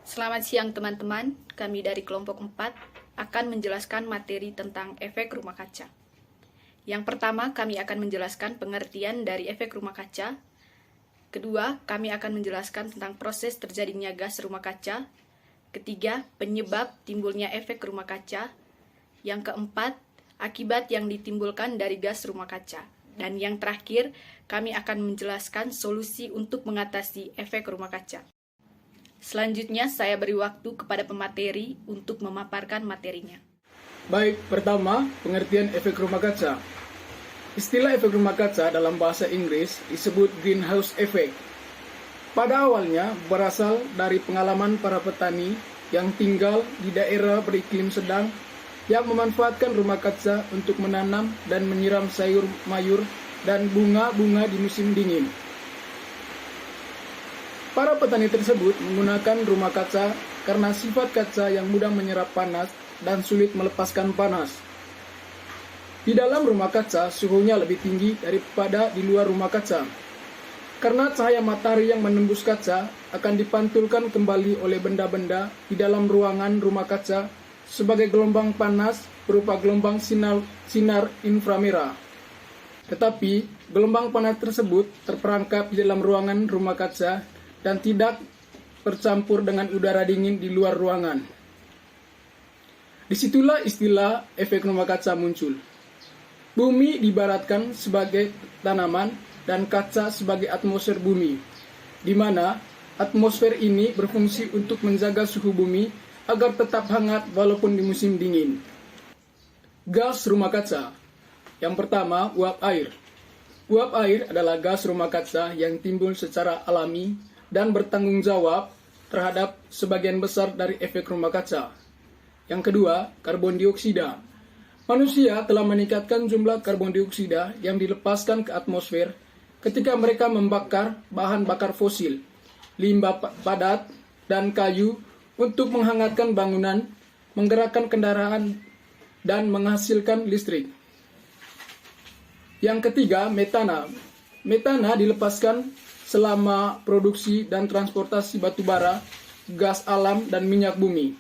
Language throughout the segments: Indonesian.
Selamat siang teman-teman, kami dari kelompok 4 akan menjelaskan materi tentang efek rumah kaca. Yang pertama, kami akan menjelaskan pengertian dari efek rumah kaca. Kedua, kami akan menjelaskan tentang proses terjadinya gas rumah kaca. Ketiga, penyebab timbulnya efek rumah kaca. Yang keempat, akibat yang ditimbulkan dari gas rumah kaca. Dan yang terakhir, kami akan menjelaskan solusi untuk mengatasi efek rumah kaca. Selanjutnya, saya beri waktu kepada pemateri untuk memaparkan materinya. Baik, pertama, pengertian efek rumah kaca. Istilah efek rumah kaca dalam bahasa Inggris disebut greenhouse effect. Pada awalnya berasal dari pengalaman para petani yang tinggal di daerah beriklim sedang yang memanfaatkan rumah kaca untuk menanam dan menyiram sayur mayur dan bunga-bunga di musim dingin. Para petani tersebut menggunakan rumah kaca karena sifat kaca yang mudah menyerap panas dan sulit melepaskan panas. Di dalam rumah kaca suhunya lebih tinggi daripada di luar rumah kaca. Karena cahaya matahari yang menembus kaca akan dipantulkan kembali oleh benda-benda di dalam ruangan rumah kaca sebagai gelombang panas berupa gelombang sinar inframerah. Tetapi gelombang panas tersebut terperangkap di dalam ruangan rumah kaca dan tidak bercampur dengan udara dingin di luar ruangan. Disitulah istilah efek rumah kaca muncul. Bumi diibaratkan sebagai tanaman dan kaca sebagai atmosfer bumi, di mana atmosfer ini berfungsi untuk menjaga suhu bumi agar tetap hangat walaupun di musim dingin. Gas rumah kaca. Yang pertama, uap air. Uap air adalah gas rumah kaca yang timbul secara alami dan bertanggung jawab terhadap sebagian besar dari efek rumah kaca. Yang kedua, karbon dioksida. Manusia telah meningkatkan jumlah karbon dioksida yang dilepaskan ke atmosfer ketika mereka membakar bahan bakar fosil, limbah padat, dan kayu untuk menghangatkan bangunan, menggerakkan kendaraan, dan menghasilkan listrik. Yang ketiga, metana. Metana dilepaskan selama produksi dan transportasi batu bara, gas alam, dan minyak bumi.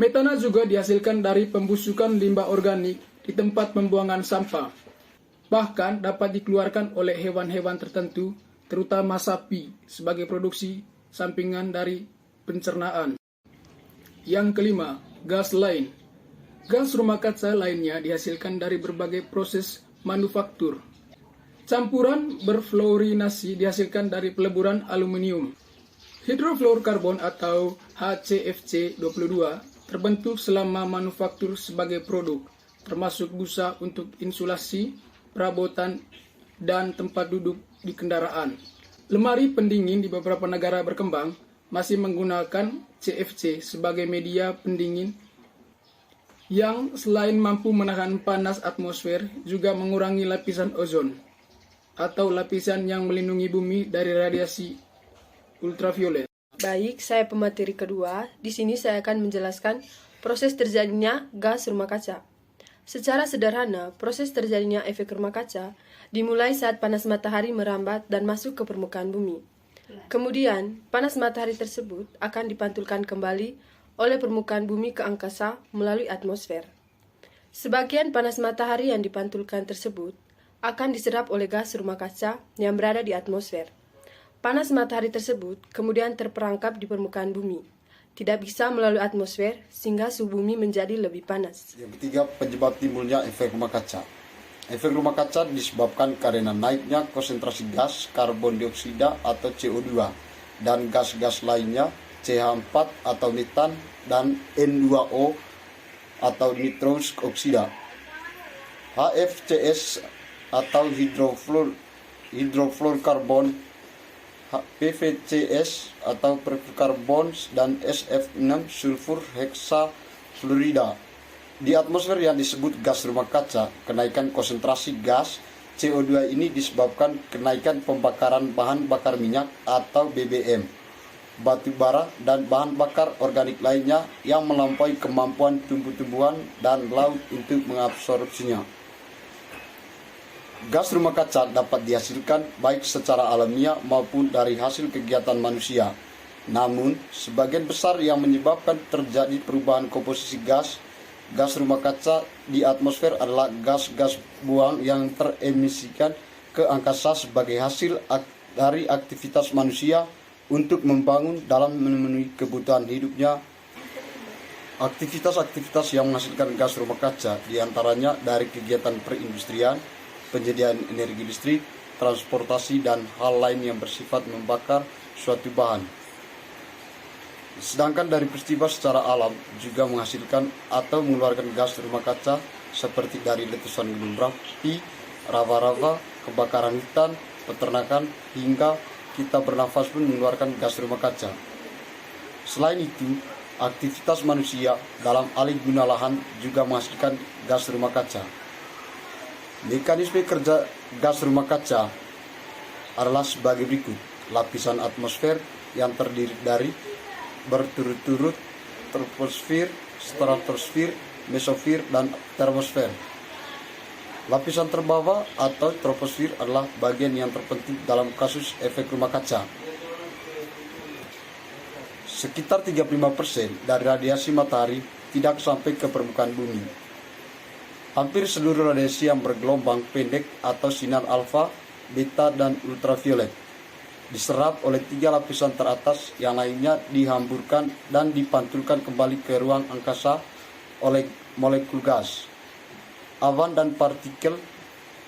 Metana juga dihasilkan dari pembusukan limbah organik di tempat pembuangan sampah. Bahkan dapat dikeluarkan oleh hewan-hewan tertentu, terutama sapi, sebagai produksi sampingan dari pencernaan. Yang kelima, gas lain. Gas rumah kaca lainnya dihasilkan dari berbagai proses manufaktur. Campuran berfluorinasi dihasilkan dari peleburan aluminium. Hidrofluorkarbon atau HCFC22 terbentuk selama manufaktur sebagai produk, termasuk busa untuk insulasi, perabotan, dan tempat duduk di kendaraan. Lemari pendingin di beberapa negara berkembang masih menggunakan CFC sebagai media pendingin yang selain mampu menahan panas atmosfer juga mengurangi lapisan ozon atau lapisan yang melindungi bumi dari radiasi ultraviolet. Baik, saya pemateri kedua. Di sini saya akan menjelaskan proses terjadinya gas rumah kaca. Secara sederhana, proses terjadinya efek rumah kaca dimulai saat panas matahari merambat dan masuk ke permukaan bumi. Kemudian, panas matahari tersebut akan dipantulkan kembali oleh permukaan bumi ke angkasa melalui atmosfer. Sebagian panas matahari yang dipantulkan tersebut akan diserap oleh gas rumah kaca yang berada di atmosfer. Panas matahari tersebut kemudian terperangkap di permukaan bumi. Tidak bisa melalui atmosfer sehingga suhu bumi menjadi lebih panas. Yang ketiga, penyebab timbulnya efek rumah kaca. Efek rumah kaca disebabkan karena naiknya konsentrasi gas karbon dioksida atau CO2 dan gas-gas lainnya CH4 atau metan dan N2O atau nitrous oksida. HFCS atau hidrofluorkarbon, PVCS atau perfluorkarbon, dan SF6 sulfur heksafluorida. Di atmosfer yang disebut gas rumah kaca, kenaikan konsentrasi gas CO2 ini disebabkan kenaikan pembakaran bahan bakar minyak atau BBM, batu bara, dan bahan bakar organik lainnya yang melampaui kemampuan tumbuh-tumbuhan dan laut untuk mengabsorpsinya. Gas rumah kaca dapat dihasilkan baik secara alamiah maupun dari hasil kegiatan manusia. Namun, sebagian besar yang menyebabkan terjadi perubahan komposisi gas rumah kaca di atmosfer adalah gas-gas buang yang teremisikan ke angkasa sebagai hasil dari aktivitas manusia untuk membangun dalam memenuhi kebutuhan hidupnya. Aktivitas-aktivitas yang menghasilkan gas rumah kaca diantaranya dari kegiatan perindustrian, penyediaan energi listrik, transportasi, dan hal lain yang bersifat membakar suatu bahan. Sedangkan dari peristiwa secara alam juga menghasilkan atau mengeluarkan gas rumah kaca seperti dari letusan gunung berapi, lava-lava, kebakaran hutan, peternakan, hingga kita bernafas pun mengeluarkan gas rumah kaca. Selain itu, aktivitas manusia dalam alih guna lahan juga menghasilkan gas rumah kaca. Mekanisme kerja gas rumah kaca adalah sebagai berikut. Lapisan atmosfer yang terdiri dari berturut-turut troposfer, stratosfer, mesosfer, dan termosfer. Lapisan terbawah atau troposfer adalah bagian yang terpenting dalam kasus efek rumah kaca. Sekitar 35% dari radiasi matahari tidak sampai ke permukaan bumi. Hampir seluruh radiasi yang bergelombang pendek atau sinar alfa, beta, dan ultraviolet diserap oleh 3 lapisan teratas, yang lainnya dihamburkan dan dipantulkan kembali ke ruang angkasa oleh molekul gas, awan, dan partikel.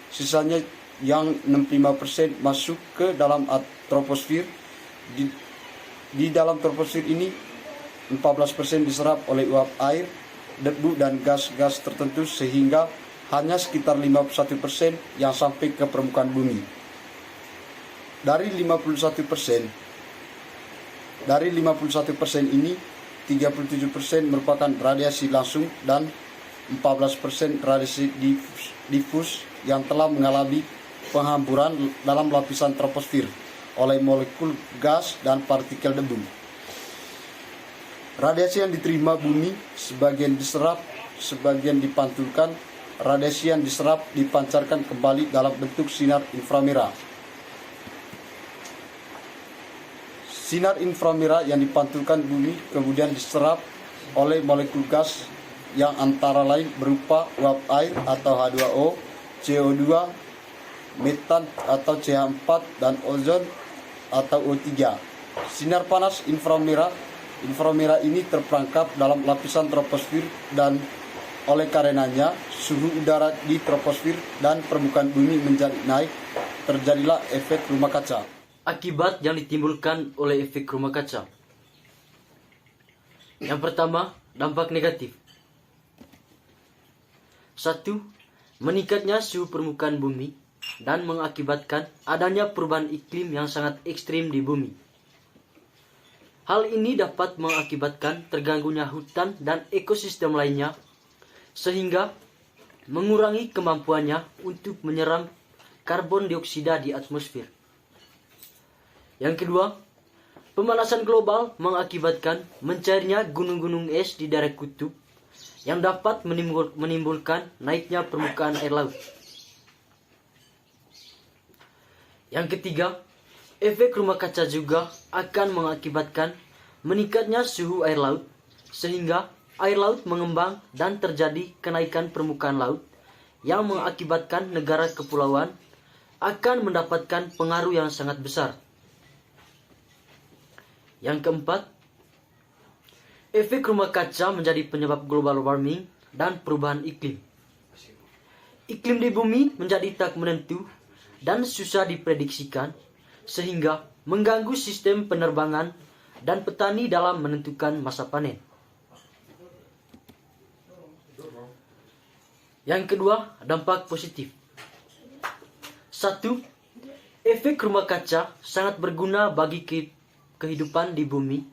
Sisanya yang 65% masuk ke dalam troposfer. Di dalam troposfer ini 14% diserap oleh uap air, debu, dan gas-gas tertentu, sehingga hanya sekitar 51% yang sampai ke permukaan bumi. Dari 51% ini 37% merupakan radiasi langsung dan 14% radiasi difus yang telah mengalami penghamburan dalam lapisan troposfer oleh molekul gas dan partikel debu. Radiasi yang diterima bumi sebagian diserap, sebagian dipantulkan. Radiasi yang diserap dipancarkan kembali dalam bentuk sinar inframerah. Sinar inframerah yang dipantulkan bumi kemudian diserap oleh molekul gas yang antara lain berupa uap air atau H2O, CO2, metan atau CH4, dan ozon atau O3. Sinar panas inframerah ini terperangkap dalam lapisan troposfer, dan oleh karenanya suhu udara di troposfer dan permukaan bumi menjadi naik. Terjadilah efek rumah kaca. Akibat yang ditimbulkan oleh efek rumah kaca. Yang pertama, dampak negatif. 1. Meningkatnya suhu permukaan bumi dan mengakibatkan adanya perubahan iklim yang sangat ekstrim di bumi. Hal ini dapat mengakibatkan terganggunya hutan dan ekosistem lainnya, sehingga mengurangi kemampuannya untuk menyerap karbon dioksida di atmosfer. Yang kedua, pemanasan global mengakibatkan mencairnya gunung-gunung es di daerah kutub yang dapat menimbulkan naiknya permukaan air laut. Yang ketiga, efek rumah kaca juga akan mengakibatkan meningkatnya suhu air laut, sehingga air laut mengembang dan terjadi kenaikan permukaan laut yang mengakibatkan negara kepulauan akan mendapatkan pengaruh yang sangat besar. Yang keempat, efek rumah kaca menjadi penyebab global warming dan perubahan iklim. Iklim di bumi menjadi tak menentu dan susah diprediksikan, sehingga mengganggu sistem penerbangan dan petani dalam menentukan masa panen. Yang kedua, dampak positif. 1. Efek rumah kaca sangat berguna bagi kehidupan di bumi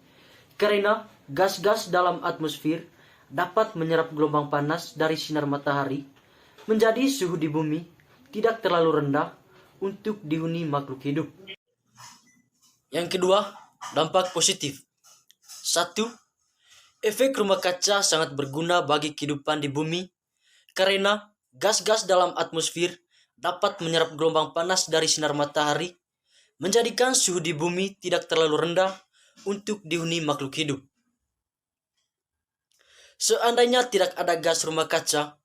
karena gas-gas dalam atmosfer dapat menyerap gelombang panas dari sinar matahari, menjadi suhu di bumi tidak terlalu rendah untuk dihuni makhluk hidup. Yang kedua, dampak positif. 1. Efek rumah kaca sangat berguna bagi kehidupan di bumi karena gas-gas dalam atmosfer dapat menyerap gelombang panas dari sinar matahari, menjadikan suhu di bumi tidak terlalu rendah untuk dihuni makhluk hidup. Seandainya tidak ada gas rumah kaca,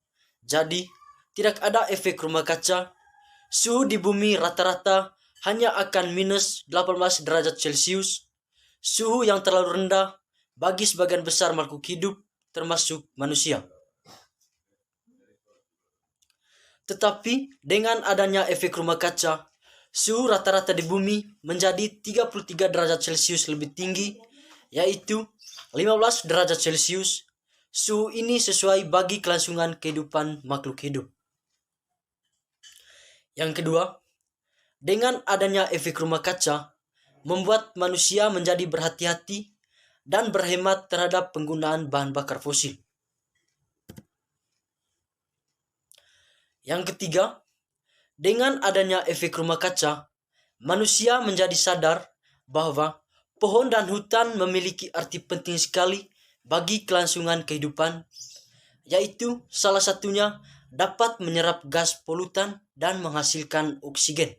jadi tidak ada efek rumah kaca, suhu di bumi rata-rata hanya akan minus 18 derajat Celcius, suhu yang terlalu rendah bagi sebagian besar makhluk hidup termasuk manusia. Tetapi dengan adanya efek rumah kaca, suhu rata-rata di bumi menjadi 33 derajat Celcius lebih tinggi, yaitu 15 derajat Celcius. Suhu ini sesuai bagi kelangsungan kehidupan makhluk hidup. Yang kedua, dengan adanya efek rumah kaca, membuat manusia menjadi berhati-hati dan berhemat terhadap penggunaan bahan bakar fosil. Yang ketiga, dengan adanya efek rumah kaca, manusia menjadi sadar bahwa pohon dan hutan memiliki arti penting sekali bagi kelangsungan kehidupan, yaitu salah satunya dapat menyerap gas polutan dan menghasilkan oksigen.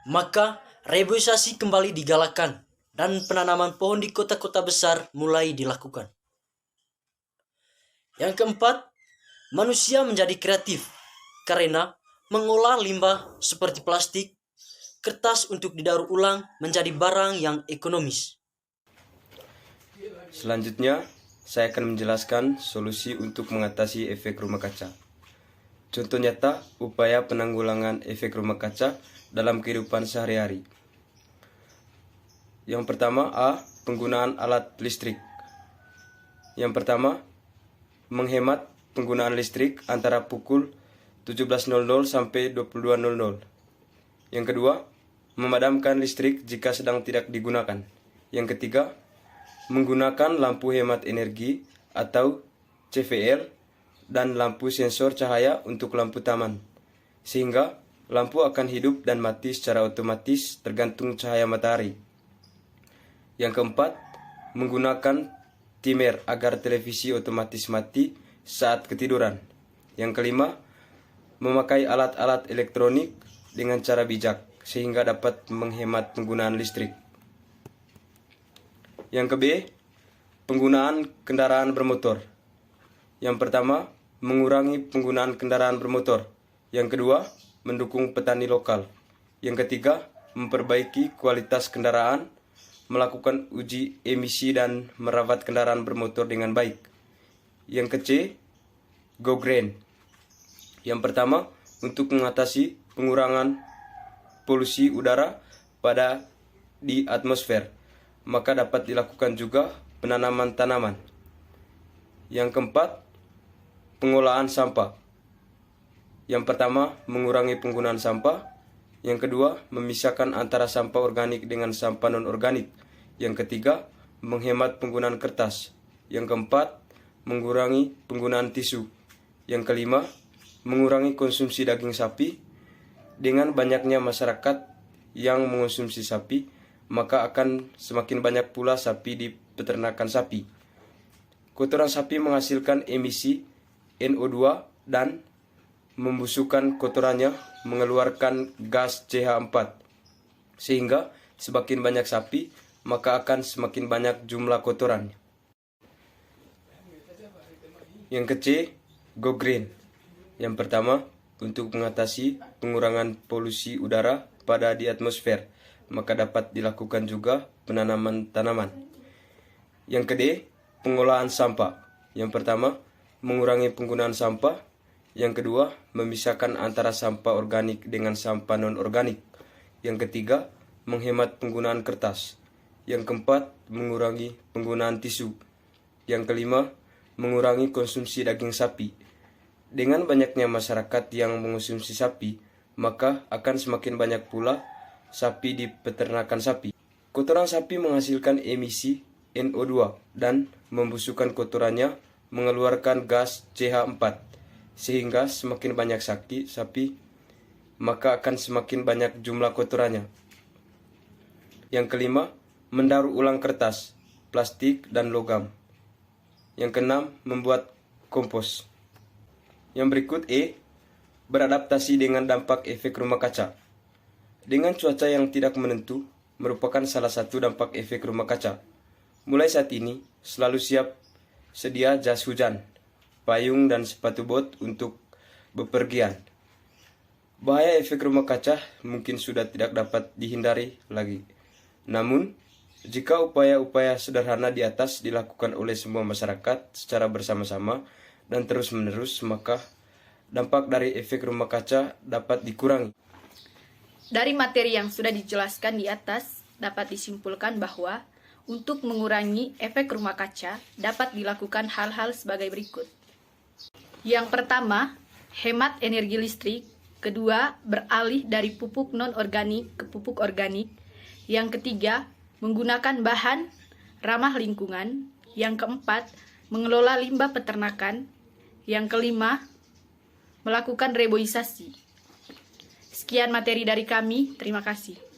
Maka reboisasi kembali digalakkan dan penanaman pohon di kota-kota besar mulai dilakukan. Yang keempat, manusia menjadi kreatif karena mengolah limbah seperti plastik, kertas untuk didaur ulang menjadi barang yang ekonomis. Selanjutnya, saya akan menjelaskan solusi untuk mengatasi efek rumah kaca. Contoh nyata upaya penanggulangan efek rumah kaca dalam kehidupan sehari-hari. Yang pertama, A. Penggunaan alat listrik. Yang pertama, menghemat penggunaan listrik antara pukul 17.00 sampai 22.00. Yang kedua, memadamkan listrik jika sedang tidak digunakan. Yang ketiga, menggunakan lampu hemat energi atau CVL dan lampu sensor cahaya untuk lampu taman, sehingga lampu akan hidup dan mati secara otomatis tergantung cahaya matahari. Yang keempat, menggunakan timer agar televisi otomatis mati saat ketiduran. Yang kelima, memakai alat-alat elektronik dengan cara bijak sehingga dapat menghemat penggunaan listrik. Yang ke B, penggunaan kendaraan bermotor. Yang pertama, mengurangi penggunaan kendaraan bermotor. Yang kedua, mendukung petani lokal. Yang ketiga, memperbaiki kualitas kendaraan, melakukan uji emisi dan merawat kendaraan bermotor dengan baik. Yang ke C, go green. Yang pertama, untuk mengatasi pengurangan polusi udara di atmosfer, maka dapat dilakukan juga penanaman tanaman. Yang keempat, pengolahan sampah. Yang pertama, mengurangi penggunaan sampah. Yang kedua, memisahkan antara sampah organik dengan sampah non-organik. Yang ketiga, menghemat penggunaan kertas. Yang keempat, mengurangi penggunaan tisu. Yang kelima, mengurangi konsumsi daging sapi. Dengan banyaknya masyarakat yang mengonsumsi sapi, maka akan semakin banyak pula sapi di peternakan sapi. Kotoran sapi menghasilkan emisi NO2 dan membusukkan kotorannya mengeluarkan gas CH4. Sehingga semakin banyak sapi, maka akan semakin banyak jumlah kotoran. Yang ke C, go green. Yang pertama, untuk mengatasi pengurangan polusi udara di atmosfer, maka dapat dilakukan juga penanaman tanaman. Yang ke D, pengolahan sampah. Yang pertama, mengurangi penggunaan sampah. Yang kedua, memisahkan antara sampah organik dengan sampah non-organik. Yang ketiga, menghemat penggunaan kertas. Yang keempat, mengurangi penggunaan tisu. Yang kelima, mengurangi konsumsi daging sapi. Dengan banyaknya masyarakat yang mengonsumsi sapi, maka akan semakin banyak pula sapi di peternakan sapi. Kotoran sapi menghasilkan emisi NO2 dan membusukkan kotorannya mengeluarkan gas CH4. Sehingga semakin banyak sapi, maka akan semakin banyak jumlah kotorannya. Yang kelima, mendaur ulang kertas, plastik, dan logam. Yang keenam, membuat kompos. Yang berikut E. Beradaptasi dengan dampak efek rumah kaca. Dengan cuaca yang tidak menentu merupakan salah satu dampak efek rumah kaca. Mulai saat ini, selalu siap sedia jas hujan, payung dan sepatu bot untuk bepergian. Bahaya efek rumah kaca mungkin sudah tidak dapat dihindari lagi. Namun, jika upaya-upaya sederhana di atas dilakukan oleh semua masyarakat secara bersama-sama dan terus-menerus, maka dampak dari efek rumah kaca dapat dikurangi. Dari materi yang sudah dijelaskan di atas, dapat disimpulkan bahwa untuk mengurangi efek rumah kaca dapat dilakukan hal-hal sebagai berikut. Yang pertama, hemat energi listrik. Kedua, beralih dari pupuk non-organik ke pupuk organik. Yang ketiga, menggunakan bahan ramah lingkungan. Yang keempat, mengelola limbah peternakan. Yang kelima, melakukan reboisasi. Sekian materi dari kami, terima kasih.